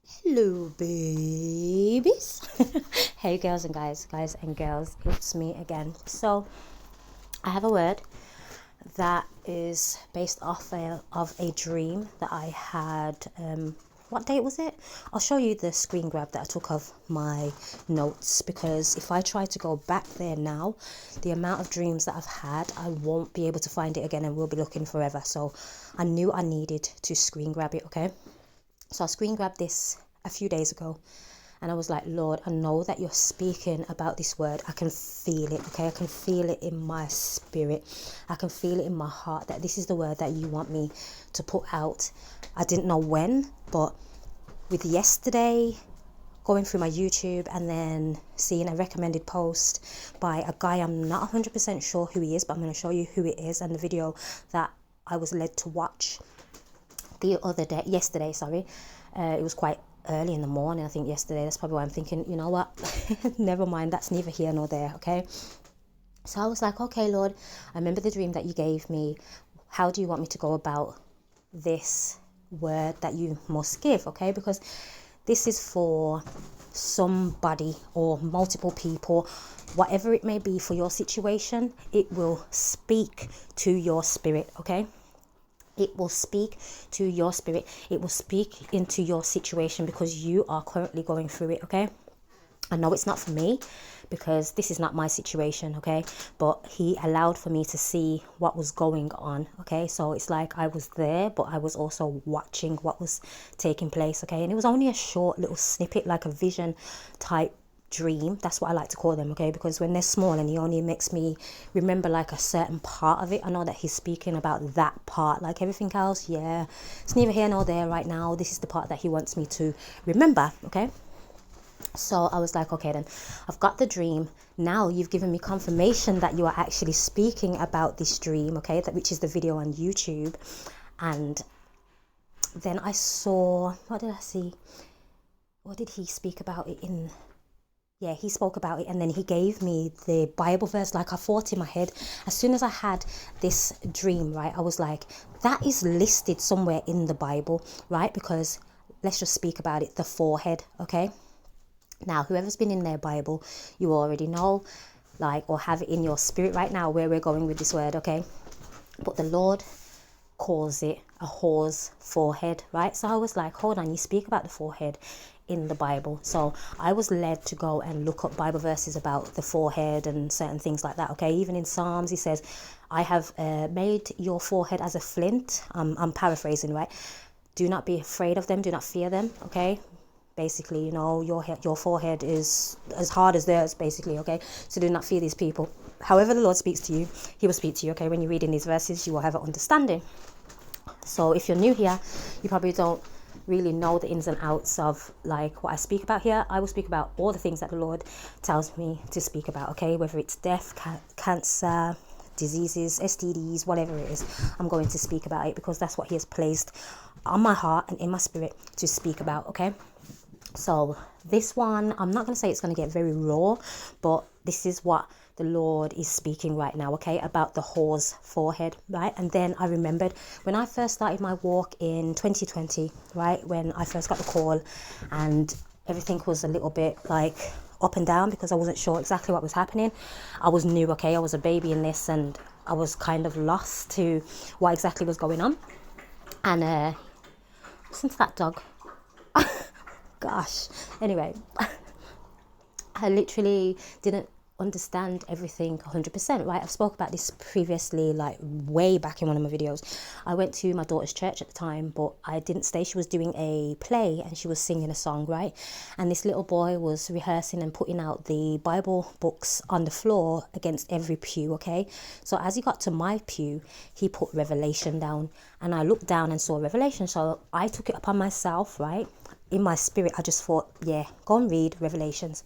Hello, babies. Hey, girls and girls, it's me again. So, I have a word that is based off of a dream that I had. What date was it? I'll show you the screen grab that I took of my notes, because if I try to go back there now, the amount of dreams that I've had, I won't be able to find it again and we'll be looking forever. So, I knew I needed to screen grab it, okay? So I screen grabbed this a few days ago and I was like, Lord, I know that you're speaking about this word. I can feel it, okay? I can feel it in my spirit. I can feel it in my heart that this is the word that you want me to put out. I didn't know when, but with yesterday going through my YouTube and then seeing a recommended post by a guy, I'm not 100% sure who he is, but I'm going to show you who it is and the video that I was led to watch yesterday. It was quite early in the morning, I think, yesterday. That's probably why I'm thinking, you know what, never mind, that's neither here nor there, okay? So I was like, okay, Lord, I remember the dream that you gave me. How do you want me to go about this word that you must give, okay? Because this is for somebody or multiple people, whatever it may be for your situation. It will speak to your spirit, okay? It will speak to your spirit. It will speak into your situation because you are currently going through it, okay? I know it's not for me because this is not my situation, okay? But he allowed for me to see what was going on, okay? So it's like I was there, but I was also watching what was taking place, okay? And it was only a short little snippet, like a vision type dream. That's what I like to call them, okay? Because when they're small and he only makes me remember like a certain part of it, I know that he's speaking about that part. Like everything else, yeah, it's neither here nor there right now. This is the part that he wants me to remember, okay? So I was like, okay, then I've got the dream. Now you've given me confirmation that you are actually speaking about this dream, okay? Which is the video on YouTube. And then I saw, what did I see? What did he speak about it in? Yeah, he spoke about it and then he gave me the Bible verse. Like I thought in my head, as soon as I had this dream, right, I was like, that is listed somewhere in the Bible, right? Because let's just speak about it, the forehead, okay? Now, whoever's been in their Bible, you already know, like, or have it in your spirit right now where we're going with this word, okay? But the Lord calls it a whore's forehead, right? So I was like, hold on, you speak about the forehead in the Bible. So I was led to go and look up Bible verses about the forehead and certain things like that, okay? Even in Psalms, he says, I have made your forehead as a flint. I'm paraphrasing, right? Do not be afraid of them. Do not fear them, okay? Basically, you know, your forehead is as hard as theirs, basically, okay? So do not fear these people. However the Lord speaks to you, he will speak to you, okay? When you're reading these verses, you will have an understanding. So if you're new here, you probably don't really know the ins and outs of like what I speak about here. I will speak about all the things that the Lord tells me to speak about, okay? Whether it's death, cancer, diseases, STDs, whatever it is, I'm going to speak about it because that's what he has placed on my heart and in my spirit to speak about, okay? So this one, I'm not going to say it's going to get very raw, but this is what the Lord is speaking right now, okay, about the whore's forehead, right? And then I remembered when I first started my walk in 2020, right, when I first got the call and everything was a little bit like up and down because I wasn't sure exactly what was happening. I was new, okay, I was a baby in this and I was kind of lost to what exactly was going on. And since that dog, gosh, anyway, I literally didn't understand everything 100%, right? I've spoke about this previously, like way back in one of my videos. I went to my daughter's church at the time, but I didn't stay. She was doing a play and she was singing a song, right? And this little boy was rehearsing and putting out the Bible books on the floor against every pew, okay? So as he got to my pew, he put Revelation down and I looked down and saw Revelation. So I took it upon myself, right? In my spirit, I just thought, yeah, go and read Revelations.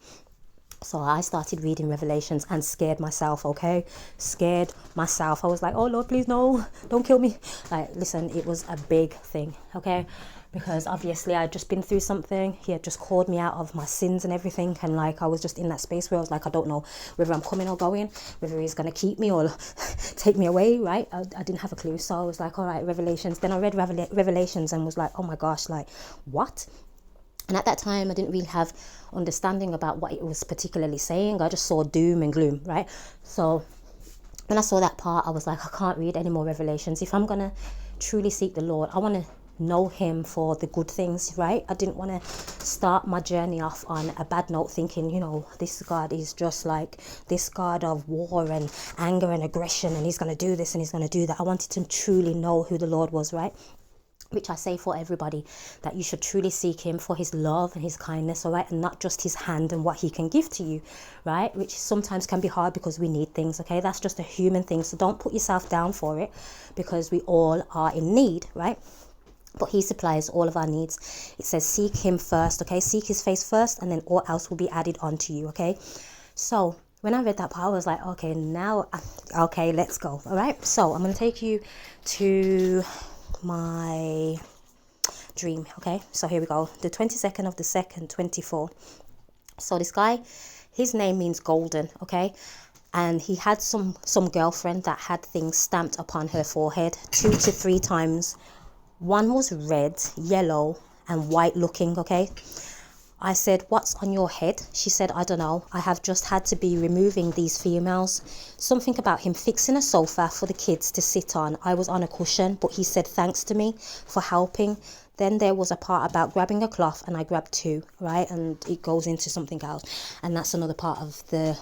So I started reading Revelations and scared myself, okay? Scared myself. I was like, oh, Lord, please, no, don't kill me. Like, listen, it was a big thing, okay? Because obviously I'd just been through something. He had just called me out of my sins and everything. And like, I was just in that space where I was like, I don't know whether I'm coming or going, whether he's going to keep me or take me away, right? I didn't have a clue. So I was like, all right, Revelations. Then I read Revelations and was like, oh my gosh, like, what? And at that time, I didn't really have understanding about what it was particularly saying. I just saw doom and gloom, right? So when I saw that part, I was like, I can't read any more Revelations. If I'm going to truly seek the Lord, I want to know him for the good things, right? I didn't want to start my journey off on a bad note thinking, you know, this God is just like this God of war and anger and aggression, and he's going to do this and he's going to do that. I wanted to truly know who the Lord was, right? Which I say for everybody, that you should truly seek him for his love and his kindness, all right, and not just his hand and what he can give to you, right? Which sometimes can be hard because we need things, okay? That's just a human thing. So don't put yourself down for it, because we all are in need, right? But he supplies all of our needs. It says seek him first, okay? Seek his face first, and then all else will be added onto you, okay? So when I read that part, I was like, okay, now, okay, let's go, all right? So I'm going to take you to my dream, okay? So here we go. The 22nd of the 2nd, 24. So this guy, his name means golden, okay? And he had some girlfriend that had things stamped upon her forehead 2 to 3 times. One was red, yellow, and white looking, okay? I said, what's on your head? She said, I don't know. I have just had to be removing these females. Something about him fixing a sofa for the kids to sit on. I was on a cushion, but he said thanks to me for helping. Then there was a part about grabbing a cloth, and I grabbed 2, right? And it goes into something else. And that's another part of the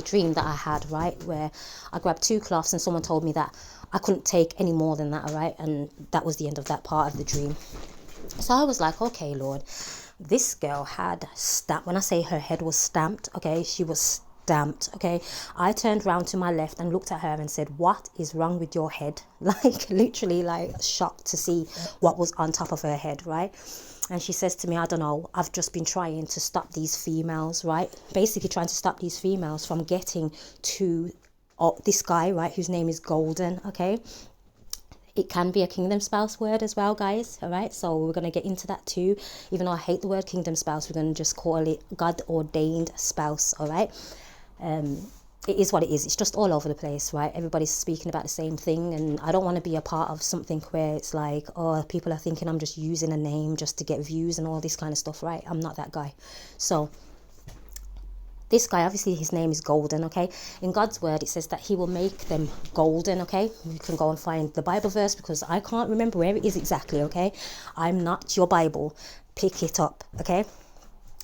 dream that I had, right? Where I grabbed 2 cloths and someone told me that I couldn't take any more than that, all right? And that was the end of that part of the dream. So I was like, okay, Lord, this girl had stamped. When I say her head was stamped, okay, she was stamped, okay. I turned round to my left and looked at her and said, what is wrong with your head? Like literally like shocked to see what was on top of her head, right? And she says to me, I don't know, I've just been trying to stop these females, right? Basically trying to stop these females from getting to this guy, right, whose name is Golden, okay? It can be a kingdom spouse word as well, guys, all right? So we're going to get into that too. Even though I hate the word kingdom spouse, we're going to just call it God-ordained spouse, all right? It is what it is. It's just all over the place, right? Everybody's speaking about the same thing, and I don't want to be a part of something where it's like, oh, people are thinking I'm just using a name just to get views and all this kind of stuff, right? I'm not that guy. So this guy, obviously his name is Golden, okay? In God's word, it says that he will make them golden, okay? You can go and find the Bible verse because I can't remember where it is exactly, okay? I'm not your Bible. Pick it up, okay?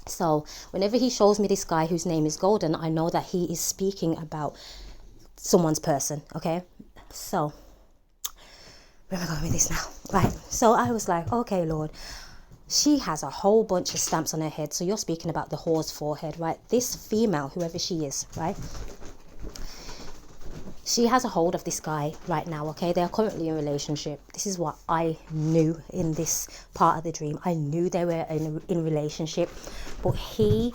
So whenever he shows me this guy whose name is Golden, I know that he is speaking about someone's person, okay? So where am I going with this now? Right, so I was like, okay, Lord, she has a whole bunch of stamps on her head. So you're speaking about the whore's forehead, right? This female, whoever she is, right? She has a hold of this guy right now, okay? They are currently in a relationship. This is what I knew in this part of the dream. I knew they were in a relationship, but he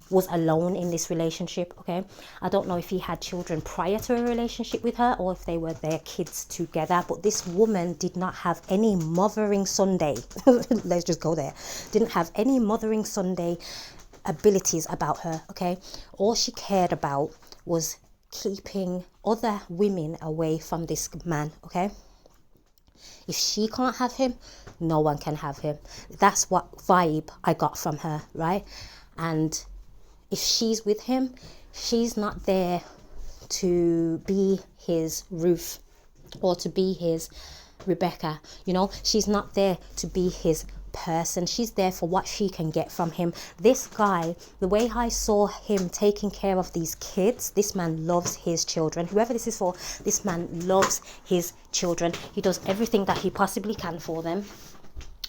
was alone in this relationship, okay? I don't know if he had children prior to a relationship with her or if they were their kids together, but this woman did not have any mothering Sunday. Let's just go there. Didn't have any mothering Sunday abilities about her, okay? All she cared about was keeping other women away from this man, okay? If she can't have him, no one can have him. That's what vibe I got from her, right? And if she's with him, she's not there to be his Ruth or to be his Rebecca, you know? She's not there to be his person. She's there for what she can get from him. This guy, the way I saw him taking care of these kids, this man loves his children. Whoever this is for, this man loves his children. He does everything that he possibly can for them,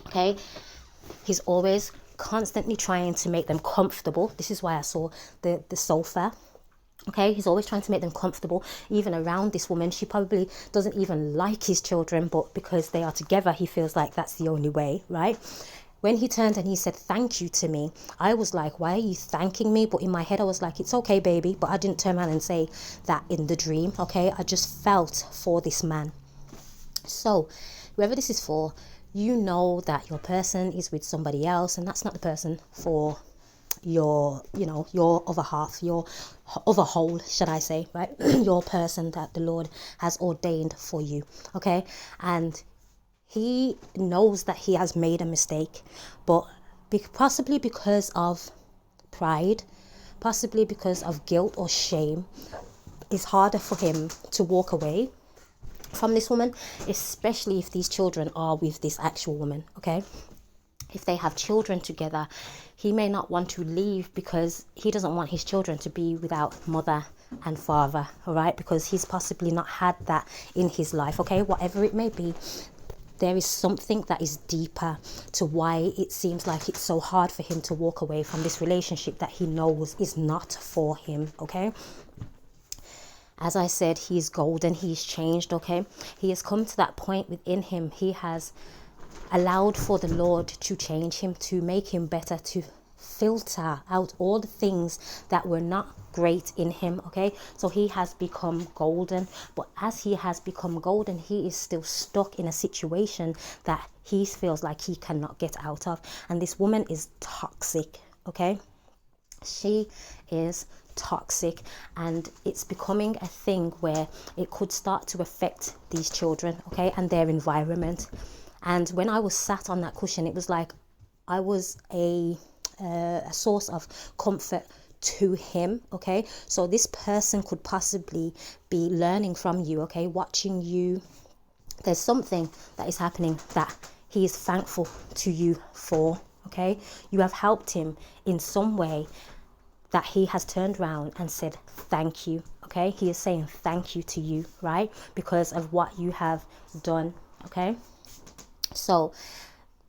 okay? He's always constantly trying to make them comfortable. This is why I saw the sofa, okay? He's always trying to make them comfortable, even around this woman. She probably doesn't even like his children, but because they are together, he feels like that's the only way, right? When he turned and he said thank you to me, I was like, why are you thanking me? But in my head I was like, it's okay, baby. But I didn't turn around and say that in the dream, okay? I just felt for this man. So whoever this is for, you know that your person is with somebody else, and that's not the person for your, you know, your other half, your other whole, should I say, right? Your person that the Lord has ordained for you, okay? And he knows that he has made a mistake, but possibly because of pride, possibly because of guilt or shame, it's harder for him to walk away from this woman, especially if these children are with this actual woman, okay? If they have children together, he may not want to leave because he doesn't want his children to be without mother and father, all right? Because he's possibly not had that in his life, okay? Whatever it may be, there is something that is deeper to why it seems like it's so hard for him to walk away from this relationship that he knows is not for him, okay? As I said, he's golden, he's changed, okay? He has come to that point within him. He has allowed for the Lord to change him, to make him better, to filter out all the things that were not great in him, okay? So he has become golden, but as he has become golden, he is still stuck in a situation that he feels like he cannot get out of. And this woman is toxic, okay? She is toxic, and it's becoming a thing where it could start to affect these children, okay, and their environment. And when I was sat on that cushion, it was like I was a source of comfort to him, okay? So this person could possibly be learning from you, okay, watching you. There's something that is happening that he is thankful to you for, okay? You have helped him in some way that he has turned around and said thank you, okay? He is saying thank you to you, right? Because of what you have done, okay? So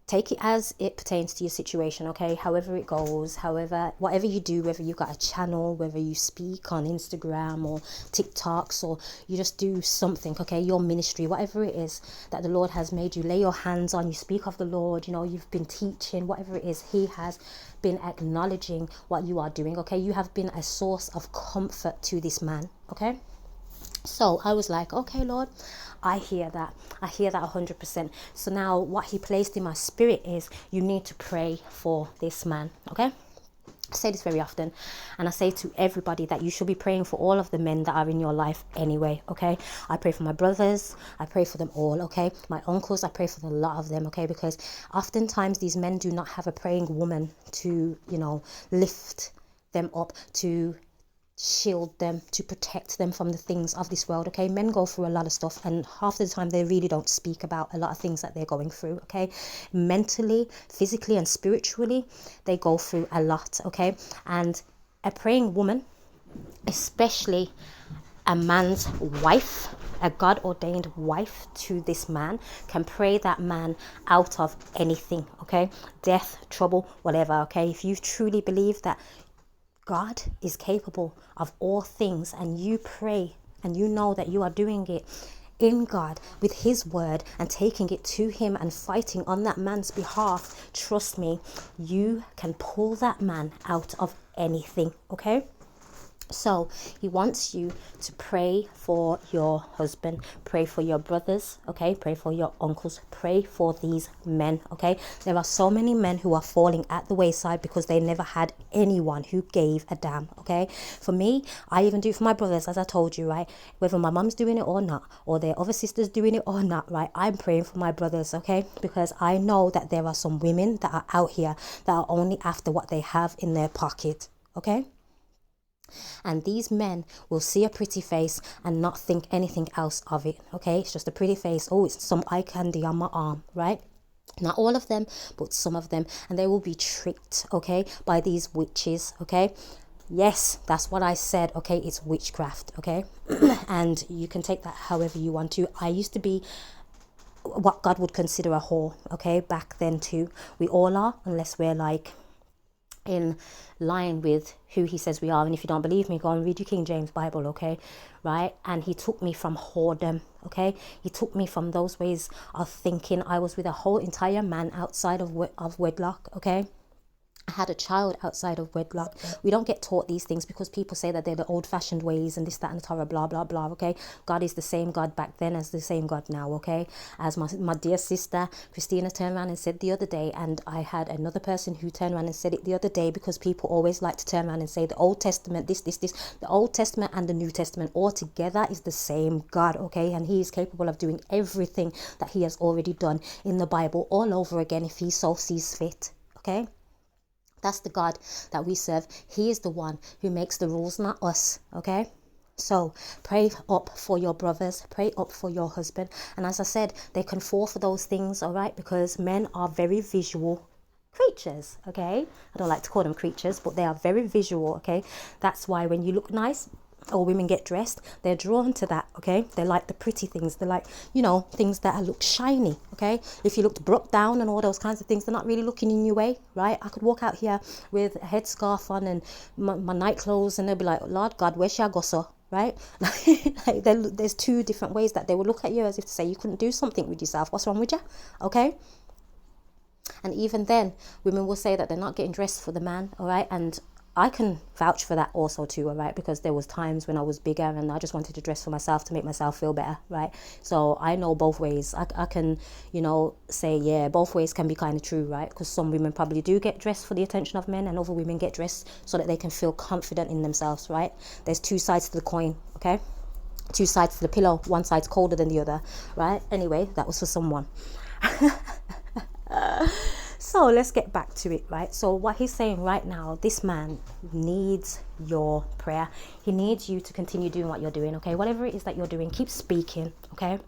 take it as it pertains to your situation, okay? However it goes, whatever you do, whether you've got a channel, whether you speak on Instagram or TikToks, or you just do something, okay? Your ministry, whatever it is that the Lord has made you lay your hands on, you speak of the Lord, you know, you've been teaching, whatever it is, he has been acknowledging what you are doing, okay? You have been a source of comfort to this man, okay? So I was like, okay, Lord, I hear that 100%. So now what he placed in my spirit is, you need to pray for this man, okay? I say this very often, and I say to everybody that you should be praying for all of the men that are in your life anyway, okay? I pray for my brothers, I pray for them all, okay? My uncles, I pray for a lot of them, okay? Because oftentimes these men do not have a praying woman to, you know, lift them up, to shield them, to protect them from the things of this world, okay? Men go through a lot of stuff, and half the time they really don't speak about a lot of things that they're going through, okay? Mentally, physically and spiritually, they go through a lot, okay? And a praying woman, especially a man's wife, a God-ordained wife to this man, can pray that man out of anything, okay? Death, trouble, whatever, okay? If you truly believe that God is capable of all things, and you pray and you know that you are doing it in God with his word and taking it to him and fighting on that man's behalf, trust me, you can pull that man out of anything, okay? So he wants you to pray for your husband, pray for your brothers, okay? Pray for your uncles, pray for these men, okay? There are so many men who are falling at the wayside because they never had anyone who gave a damn, okay? For me, I even do it for my brothers, as I told you, right? Whether my mum's doing it or not, or their other sisters doing it or not, right? I'm praying for my brothers, okay? Because I know that there are some women that are out here that are only after what they have in their pocket, okay? And these men will see a pretty face and not think anything else of it, okay? It's just a pretty face. Oh, it's some eye candy on my arm, right? Not all of them, but some of them. And they will be tricked, okay, by these witches, okay? Yes, that's what I said, okay? It's witchcraft, okay? And you can take that however you want to. I used to be what God would consider a whore, okay? Back then too. We all are, unless we're like in line with who he says we are. And if you don't believe me, go and read your King James Bible, okay? Right? And he took me from whoredom, okay? He took me from those ways of thinking. I was with a whole entire man outside of wedlock, okay? I had a child outside of wedlock. We don't get taught these things because people say that they're the old-fashioned ways and this, that, and the Torah, blah, blah, blah, okay? God is the same God back then as the same God now, okay? As my dear sister Christina turned around and said the other day, and I had another person who turned around and said it the other day, because people always like to turn around and say the Old Testament, this. The Old Testament and the New Testament all together is the same God, okay? And he is capable of doing everything that he has already done in the Bible all over again if he so sees fit, okay? That's the God that we serve. He is the one who makes the rules, not us, okay? So pray up for your brothers, pray up for your husband. And as I said, they can fall for those things, all right? Because men are very visual creatures, okay? I don't like to call them creatures, but they are very visual, okay? That's why when you look nice, or women get dressed, they're drawn to that, okay? They like the pretty things. They like, you know, things that look shiny, okay? If you looked broke down and all those kinds of things, they're not really looking in your way, right? I could walk out here with a headscarf on and my night clothes, and they'll be like, Lord God, where's your gosso, right? Like there's two different ways that they will look at you, as if to say you couldn't do something with yourself. What's wrong with you, okay? And even then, women will say that they're not getting dressed for the man, all right? And I can vouch for that also too, all right? Because there was times when I was bigger and I just wanted to dress for myself to make myself feel better, right? So I know both ways. I can, you know, say, yeah, both ways can be kind of true, right? Because some women probably do get dressed for the attention of men, and other women get dressed so that they can feel confident in themselves, right? There's two sides to the coin, okay? Two sides to the pillow. One side's colder than the other, right? Anyway, that was for someone. So let's get back to it, right? So what he's saying right now, this man needs your prayer. He needs you to continue doing what you're doing, okay? Whatever it is that you're doing, keep speaking, okay?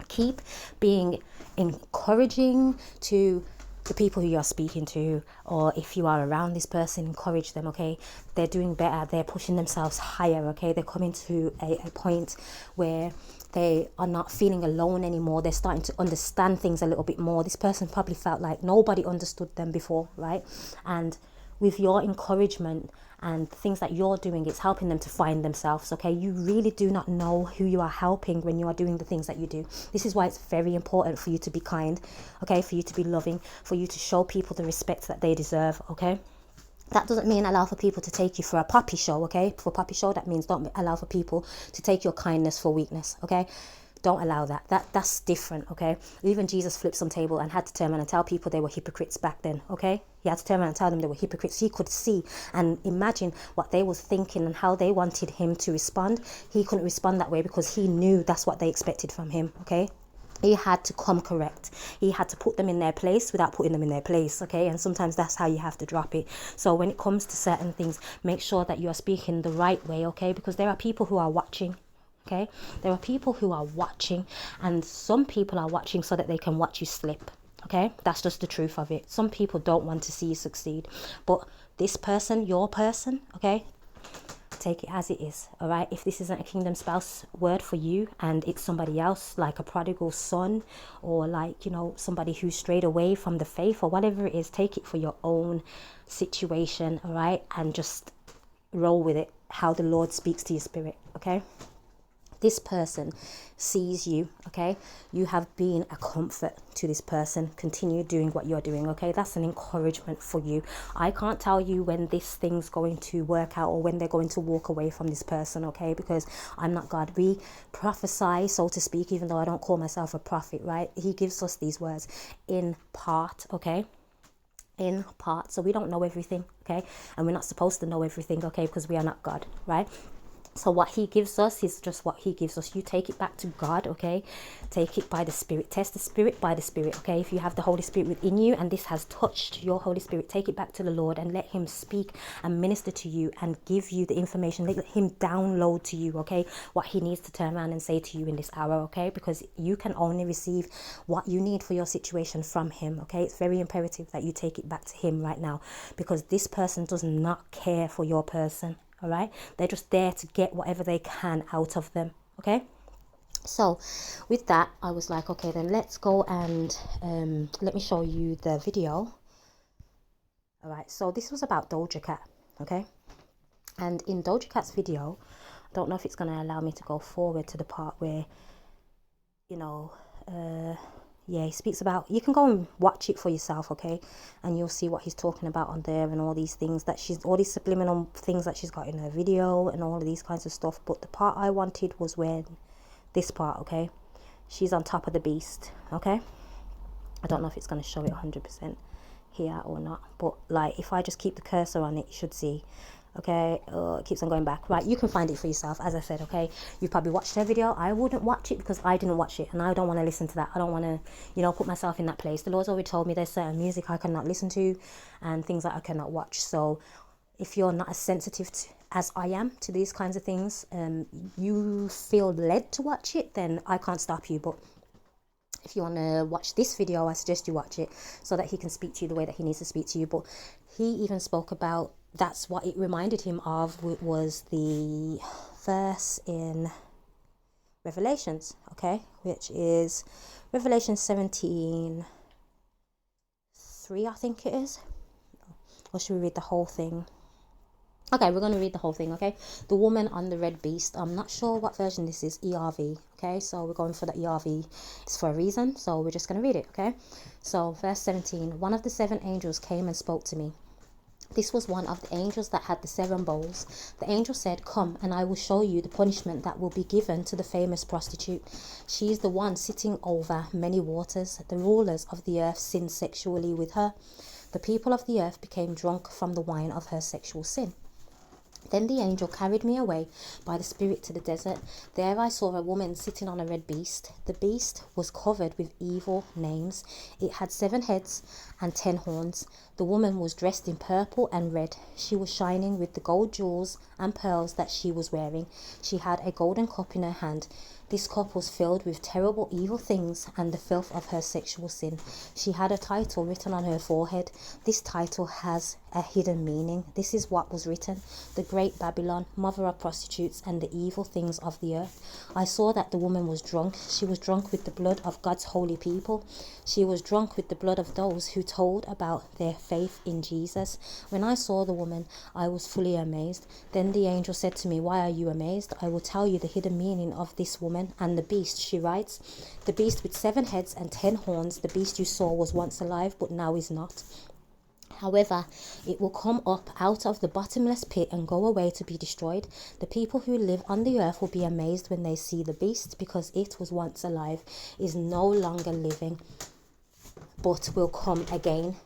Keep being encouraging to the people who you're speaking to, or if you are around this person, encourage them, okay? They're doing better. They're pushing themselves higher, okay? They're coming to a point where they are not feeling alone anymore. They're starting to understand things a little bit more. This person probably felt like nobody understood them before, right? And with your encouragement and things that you're doing, it's helping them to find themselves, okay? You really do not know who you are helping when you are doing the things that you do. This is why it's very important for you to be kind, okay? For you to be loving, for you to show people the respect that they deserve, okay? That doesn't mean allow for people to take you for a puppy show, okay? For a puppy show, that means don't allow for people to take your kindness for weakness, okay? Don't allow that. That's different, okay? Even Jesus flipped some table and had to turn around and tell people they were hypocrites back then, okay? He had to turn around and tell them they were hypocrites. He could see and imagine what they was thinking and how they wanted him to respond. He couldn't respond that way because he knew that's what they expected from him, okay? He had to come correct. He had to put them in their place without putting them in their place, okay? And sometimes that's how you have to drop it. So when it comes to certain things, make sure that you are speaking the right way, okay? Because there are people who are watching, okay? There are people who are watching, and some people are watching so that they can watch you slip, okay? That's just the truth of it. Some people don't want to see you succeed. But this person, your person, okay? Take it as it is, all right? If this isn't a kingdom spouse word for you and it's somebody else, like a prodigal son, or like, you know, somebody who strayed away from the faith, or whatever it is, take it for your own situation, all right? And just roll with it, how the Lord speaks to your spirit, okay? This person sees you, okay? You have been a comfort to this person. Continue doing what you're doing, okay? That's an encouragement for you. I can't tell you when this thing's going to work out or when they're going to walk away from this person, okay? Because I'm not God. We prophesy, so to speak, even though I don't call myself a prophet, right? He gives us these words in part, okay? In part. So we don't know everything, okay? And we're not supposed to know everything, okay? Because we are not God, right? So what he gives us is just what he gives us. You take it back to God, okay? Take it by the Spirit. Test the Spirit by the Spirit, okay? If you have the Holy Spirit within you and this has touched your Holy Spirit, take it back to the Lord and let him speak and minister to you and give you the information. Let him download to you, okay, what he needs to turn around and say to you in this hour, okay? Because you can only receive what you need for your situation from him, okay? It's very imperative that you take it back to him right now, because this person does not care for your person. All right, they're just there to get whatever they can out of them, okay? So with that, I was like, okay, then let's go and let me show you the video. All right, so this was about Doja Cat, okay? And in Doja Cat's video, I don't know if it's going to allow me to go forward to the part where, you know, yeah, he speaks about, you can go and watch it for yourself, okay? And you'll see what he's talking about on there and all these things that she's, all these subliminal things that she's got in her video and all of these kinds of stuff. But the part I wanted was when, this part, okay? She's on top of the beast, okay? I don't know if it's going to show it 100% here or not. But like, if I just keep the cursor on it, you should see. Okay, it keeps on going back. Right, you can find it for yourself, as I said. Okay, you probably watched her video. I wouldn't watch it because I didn't watch it, and I don't want to listen to that. I don't want to, put myself in that place. The Lord's already told me there's certain music I cannot listen to and things that I cannot watch. So if you're not as sensitive as I am to these kinds of things, you feel led to watch it, then I can't stop you. But if you want to watch this video, I suggest you watch it so that he can speak to you the way that he needs to speak to you. But he even spoke about, that's what it reminded him of, was the verse in Revelations, okay, which is Revelation 17:3, I think it is. Or should we read the whole thing? Okay, we're going to read the whole thing, okay? The woman on the red beast. I'm not sure what version this is, ERV, okay? So we're going for the ERV. It's for a reason, so we're just going to read it, okay? So verse 17, one of the 7 angels came and spoke to me. This was one of the angels that had the 7 bowls. The angel said, come, and I will show you the punishment that will be given to the famous prostitute. She is the one sitting over many waters. The rulers of the earth sinned sexually with her. The people of the earth became drunk from the wine of her sexual sin. Then the angel carried me away by the Spirit to the desert. There I saw a woman sitting on a red beast. The beast was covered with evil names. It had 7 heads and 10 horns. The woman was dressed in purple and red. She was shining with the gold jewels and pearls that she was wearing. She had a golden cup in her hand. This cup was filled with terrible evil things and the filth of her sexual sin. She had a title written on her forehead. This title has a hidden meaning. This is what was written: the great Babylon, mother of prostitutes and the evil things of the earth. I saw that the woman was drunk. She was drunk with the blood of God's holy people. She was drunk with the blood of those who told about their faith in Jesus. When I saw the woman, I was fully amazed. Then the angel said to me, why are you amazed? I will tell you the hidden meaning of this woman and the beast. She writes, the beast with 7 heads and 10 horns, the beast you saw was once alive, but now is not. However, it will come up out of the bottomless pit and go away to be destroyed. The people who live on the earth will be amazed when they see the beast, because it was once alive, is no longer living, but will come again.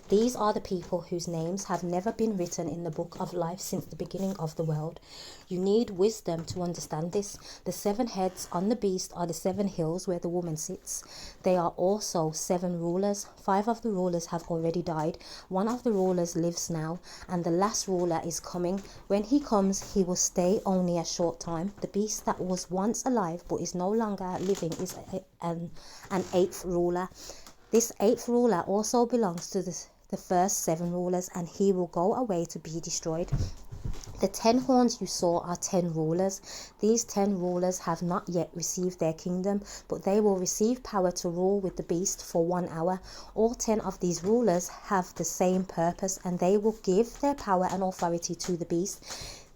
These are the people whose names have never been written in the book of life since the beginning of the world. You need wisdom to understand this. The 7 heads on the beast are the 7 hills where the woman sits. They are also 7 rulers. 5 of the rulers have already died. 1 of the rulers lives now, and the last ruler is coming. When he comes, he will stay only a short time. The beast that was once alive but is no longer living is an 8th ruler. This 8th ruler also belongs to the first 7 rulers, and he will go away to be destroyed. The 10 horns you saw are 10 rulers. These 10 rulers have not yet received their kingdom, but they will receive power to rule with the beast for 1 hour. All 10 of these rulers have the same purpose, and they will give their power and authority to the beast.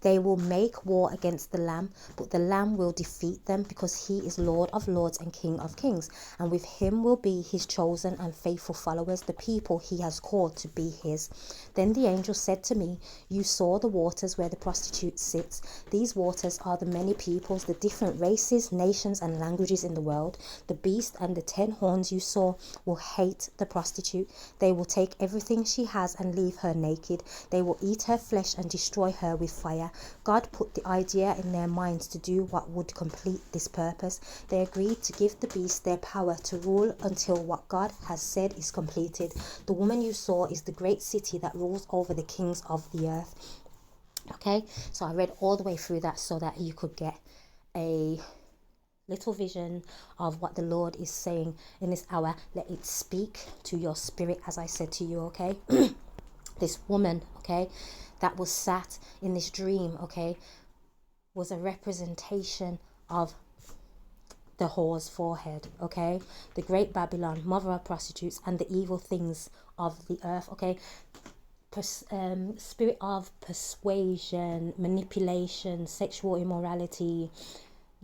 They will make war against the Lamb, but the Lamb will defeat them, because he is Lord of lords and King of kings, and with him will be his chosen and faithful followers, the people he has called to be his. Then the angel said to me, you saw the waters where the prostitute sits. These waters are the many peoples, the different races, nations and languages in the world. The beast and the 10 horns you saw will hate the prostitute. They will take everything she has and leave her naked. They will eat her flesh and destroy her with fire. God put the idea in their minds to do what would complete this purpose. They agreed to give the beast their power to rule until what God has said is completed. The woman you saw is the great city that rules over the kings of the earth. Okay, so I read all the way through that so that you could get a little vision of what the Lord is saying in this hour. Let it speak to your spirit, as I said to you, okay? This woman, okay, that was sat in this dream, okay, was a representation of the whore's forehead, okay? The great Babylon, mother of prostitutes and the evil things of the earth, okay? Spirit of persuasion, manipulation, sexual immorality,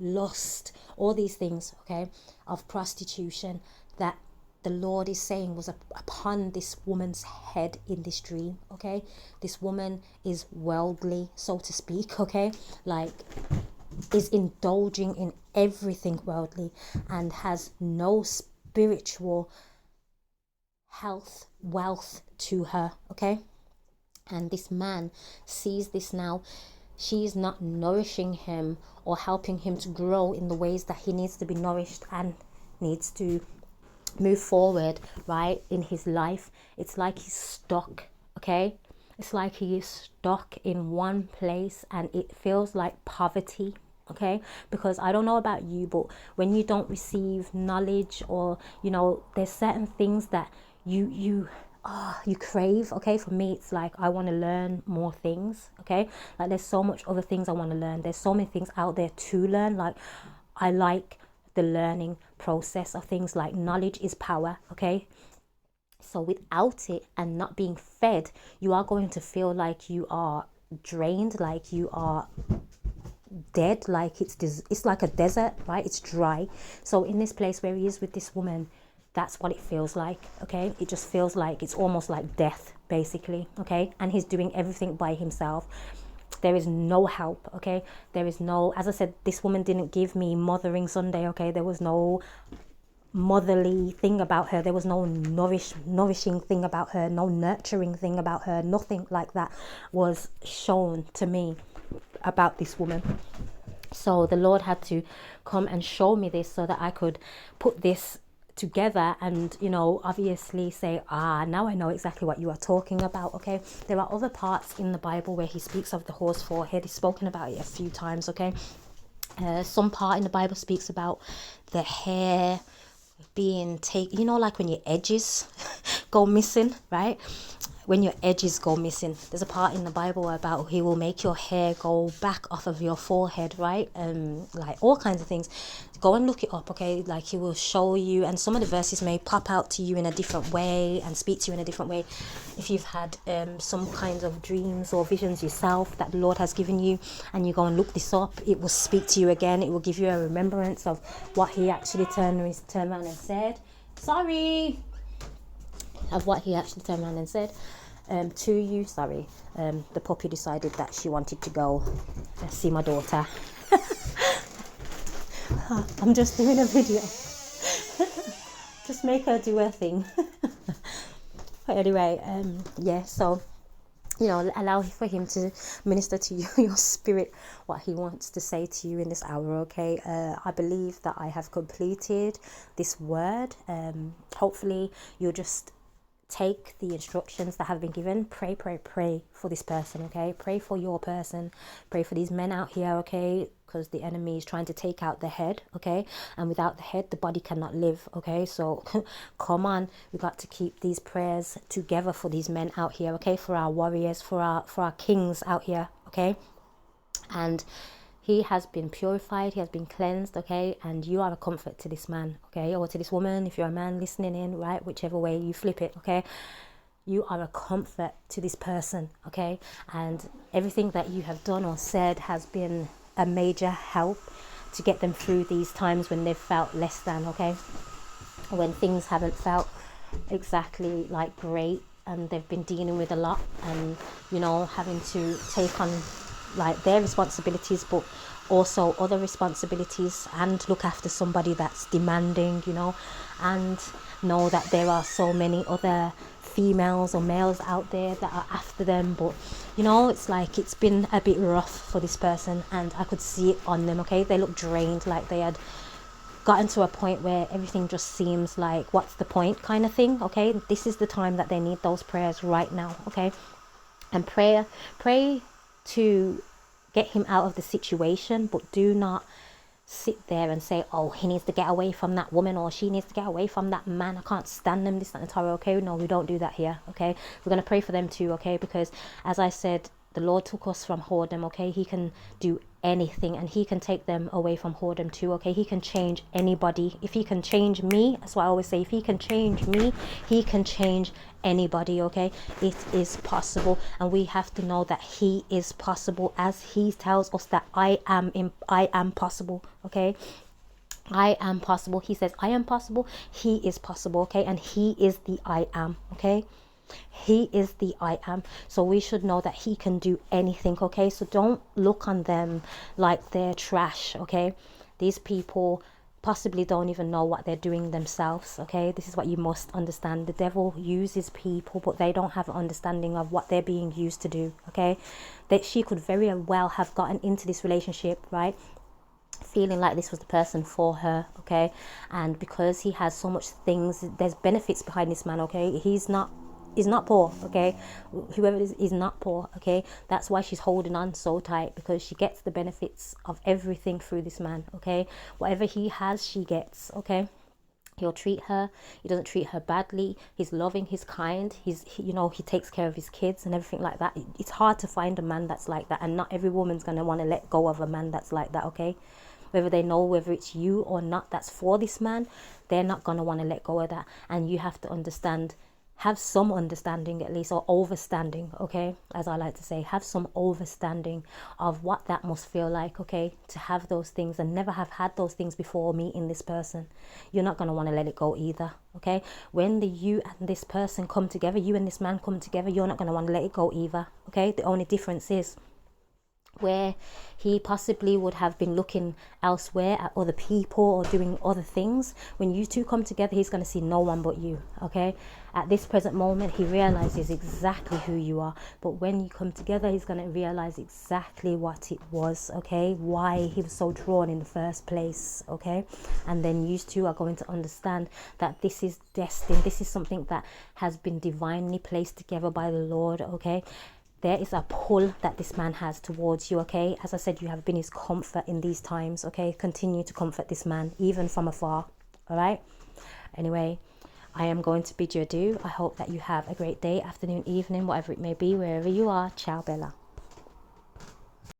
lust, all these things, okay, of prostitution that the Lord is saying was upon this woman's head in this dream, okay? This woman is worldly, so to speak, okay? Like, is indulging in everything worldly and has no spiritual health, wealth to her, okay? And this man sees this now. She is not nourishing him or helping him to grow in the ways that he needs to be nourished and needs to move forward, right, in his life. It's like he's stuck, okay? It's like he is stuck in one place, and it feels like poverty, okay? Because I don't know about you, but when you don't receive knowledge, or, you know, there's certain things that you crave, okay? For me, it's like I want to learn more things, okay? Like there's so much other things I want to learn. There's so many things out there to learn. Like I like the learning process of things. Like knowledge is power, okay? So without it and not being fed, you are going to feel like you are drained, like you are dead, like it's like a desert, right? It's dry. So in this place where he is with this woman, that's what it feels like, okay? It just feels like it's almost like death, basically, okay? And he's doing everything by himself. There is no help, okay? There is no, as I said, this woman didn't give me Mothering Sunday, okay? There was no motherly thing about her. There was no nourishing thing about her, no nurturing thing about her. Nothing like that was shown to me about this woman. So the Lord had to come and show me this so that I could put this together and, you know, obviously say, now I know exactly what you are talking about, okay? There are other parts in the Bible where he speaks of the horse forehead. He's spoken about it a few times, okay? Some part in the Bible speaks about the hair being taken, you know, like when your edges go missing, right? When your edges go missing, there's a part in the Bible about he will make your hair go back off of your forehead, right? Like all kinds of things. Go and look it up, okay? Like he will show you, and some of the verses may pop out to you in a different way and speak to you in a different way. If you've had some kinds of dreams or visions yourself that the Lord has given you, and you go and look this up, it will speak to you again. It will give you a remembrance of what he actually turned around and said. Of what he actually turned around and said to you. The puppy decided that she wanted to go see my daughter. I'm just doing a video. Just make her do her thing. But anyway, so, you know, allow for him to minister to you, your spirit, what he wants to say to you in this hour, okay? I believe that I have completed this word. Hopefully you'll just take the instructions that have been given. Pray for this person, okay? Pray for your person. Pray for these men out here, okay? Because the enemy is trying to take out the head, okay? And without the head, the body cannot live, okay? So come on, we got to keep these prayers together for these men out here, okay? For our warriors, for our kings out here, okay? And he has been purified, he has been cleansed, okay? And you are a comfort to this man, okay? Or to this woman, if you're a man listening in, right? Whichever way you flip it, okay? You are a comfort to this person, okay? And everything that you have done or said has been a major help to get them through these times when they've felt less than, okay? When things haven't felt exactly like great, and they've been dealing with a lot, and, you know, having to take on like their responsibilities, but also other responsibilities, and look after somebody that's demanding, you know, and know that there are so many other females or males out there that are after them. But, you know, it's like it's been a bit rough for this person, and I could see it on them, okay? They look drained, like they had gotten to a point where everything just seems like, what's the point kind of thing, okay? This is the time that they need those prayers right now, okay? And pray to get him out of the situation, but do not sit there and say, oh, he needs to get away from that woman, or she needs to get away from that man, I can't stand them, this, that, and the Torah, okay? No, we don't do that here, okay? We're going to pray for them too, okay? Because as I said, the Lord took us from whoredom, okay? He can do anything, and he can take them away from whoredom too, okay? He can change anybody. If he can change me, that's what I always say, if he can change me, he can change anybody, okay? It is possible, and we have to know that he is possible, as he tells us that I am possible, okay? I am possible. He says I am possible. He is possible, okay? And he is the I am, okay? He is the I am. So we should know that he can do anything, okay? So don't look on them like they're trash, okay? These people possibly don't even know what they're doing themselves. Okay, this is what you must understand. The devil uses people, but they don't have an understanding of what they're being used to do. Okay, that she could very well have gotten into this relationship, right, feeling like this was the person for her. Okay, and because he has so much things, there's benefits behind this man. Okay, he's not poor. Okay, whoever it is not poor. Okay, that's why she's holding on so tight, because she gets the benefits of everything through this man. Okay, whatever he has, she gets. Okay, he'll treat her, he doesn't treat her badly, he's loving, he's kind, he takes care of his kids and everything like that. It's hard to find a man that's like that, and not every woman's going to want to let go of a man that's like that. Okay, whether they know whether it's you or not that's for this man, they're not going to want to let go of that. And you have to understand, have some understanding at least, or overstanding. Okay, as I like to say, have some overstanding of what that must feel like. Okay, to have those things and never have had those things before meeting this person. You're not going to want to let it go either. Okay, when you and this person come together, you and this man come together, you're not going to want to let it go either. Okay, the only difference is where he possibly would have been looking elsewhere at other people or doing other things, when you two come together, he's going to see no one but you. Okay, at this present moment, he realizes exactly who you are, but when you come together, he's going to realize exactly what it was. Okay, why he was so drawn in the first place. Okay, and then you two are going to understand that this is destined, this is something that has been divinely placed together by the Lord. Okay, there is a pull that this man has towards you. Okay, as I said, you have been his comfort in these times. Okay, continue to comfort this man even from afar. All right, anyway, I am going to bid you adieu. I hope that you have a great day, afternoon, evening, whatever it may be, wherever you are. Ciao, Bella.